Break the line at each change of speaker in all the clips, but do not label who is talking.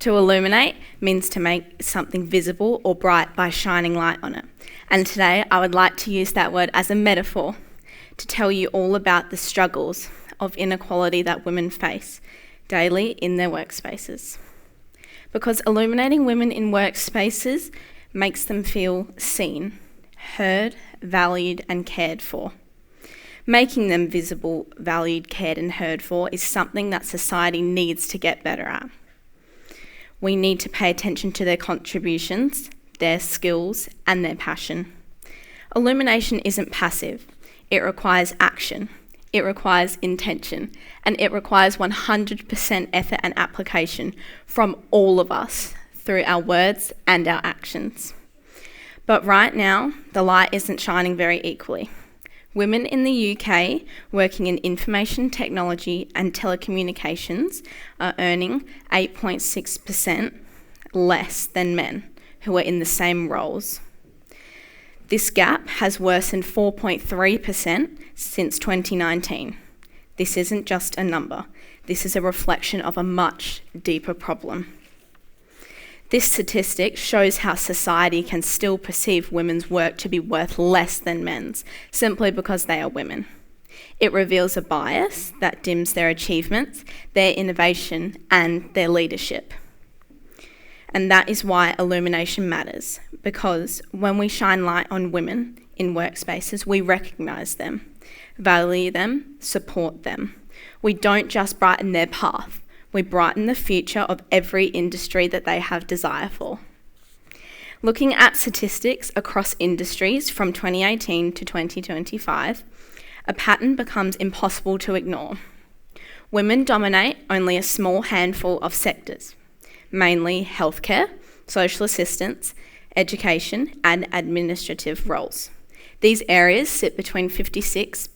To illuminate means to make something visible or bright by shining light on it. And today I would like to use that word as a metaphor to tell you all about the struggles of inequality that women face daily in their workspaces. Because illuminating women in workspaces makes them feel seen, heard, valued and cared for. Making them visible, valued, cared and heard for is something that society needs to get better at. We need to pay attention to their contributions, their skills and their passion. Illumination isn't passive. It requires action. It requires intention. And it requires 100% effort and application from all of us through our words and our actions. But right now, the light isn't shining very equally. Women in the UK working in information technology and telecommunications are earning 8.6% less than men who are in the same roles. This gap has worsened 4.3% since 2019. This isn't just a number. This is a reflection of a much deeper problem. This statistic shows how society can still perceive women's work to be worth less than men's, simply because they are women. It reveals a bias that dims their achievements, their innovation, and their leadership. And that is why illumination matters, because when we shine light on women in workspaces, we recognise them, value them, support them. We don't just brighten their path. We brighten the future of every industry that they have desire for. Looking at statistics across industries from 2018 to 2025, a pattern becomes impossible to ignore. Women dominate only a small handful of sectors, mainly healthcare, social assistance, education, and administrative roles. These areas sit between 56%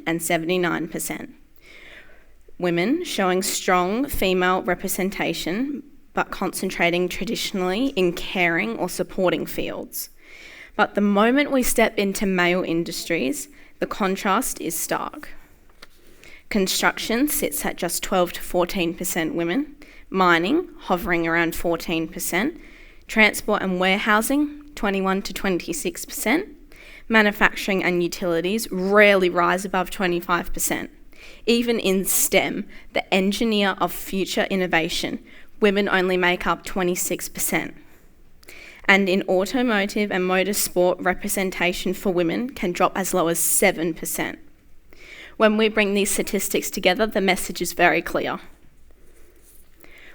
and 79%. Women showing strong female representation, but concentrating traditionally in caring or supporting fields. But the moment we step into male industries, the contrast is stark. Construction sits at just 12 to 14% women, mining hovering around 14%, transport and warehousing 21 to 26%, manufacturing and utilities rarely rise above 25%. Even in STEM, the engineer of future innovation, women only make up 26%. And in automotive and motorsport, representation for women can drop as low as 7%. When we bring these statistics together, the message is very clear.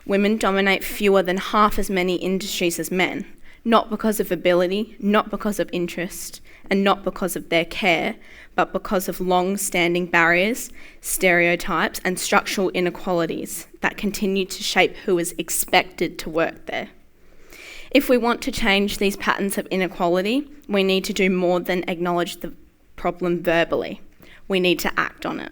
Women dominate fewer than half as many industries as men, not because of ability, not because of interest, and not because of their care, but because of long-standing barriers, stereotypes, and structural inequalities that continue to shape who is expected to work there. If we want to change these patterns of inequality, we need to do more than acknowledge the problem verbally. We need to act on it.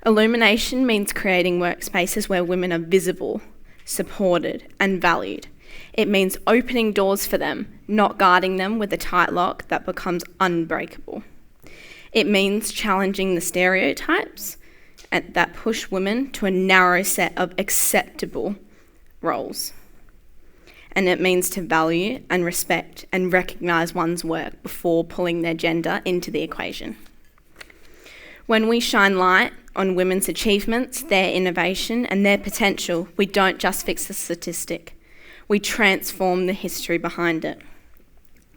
Illumination means creating workspaces where women are visible, supported, and valued. It means opening doors for them, not guarding them with a tight lock that becomes unbreakable. It means challenging the stereotypes that push women to a narrow set of acceptable roles. And it means to value and respect and recognise one's work before pulling their gender into the equation. When we shine light on women's achievements, their innovation and their potential, we don't just fix the statistic. We transform the history behind it.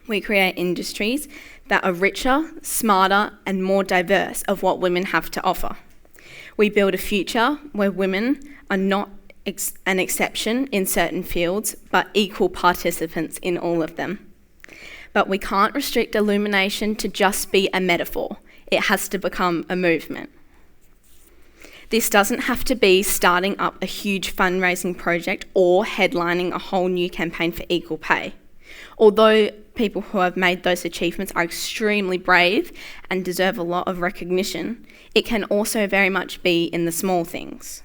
We create industries that are richer, smarter, and more diverse of what women have to offer. We build a future where women are not an exception in certain fields, but equal participants in all of them. But we can't restrict illumination to just be a metaphor. It has to become a movement. This doesn't have to be starting up a huge fundraising project or headlining a whole new campaign for equal pay. Although people who have made those achievements are extremely brave and deserve a lot of recognition, it can also very much be in the small things,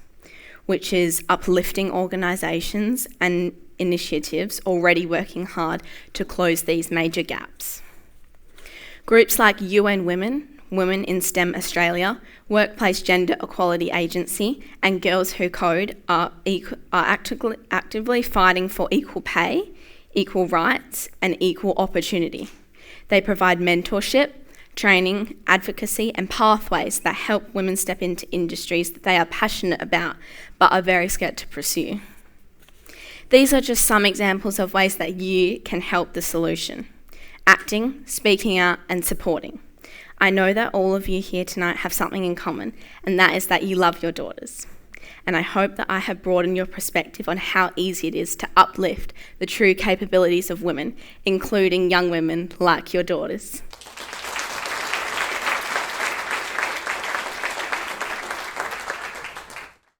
which is uplifting organisations and initiatives already working hard to close these major gaps. Groups like UN Women, Women in STEM Australia, Workplace Gender Equality Agency, and Girls Who Code are actively fighting for equal pay, equal rights, and equal opportunity. They provide mentorship, training, advocacy, and pathways that help women step into industries that they are passionate about but are very scared to pursue. These are just some examples of ways that you can help the solution: acting, speaking out, and supporting. I know that all of you here tonight have something in common, and that is that you love your daughters. And I hope that I have broadened your perspective on how easy it is to uplift the true capabilities of women, including young women like your daughters.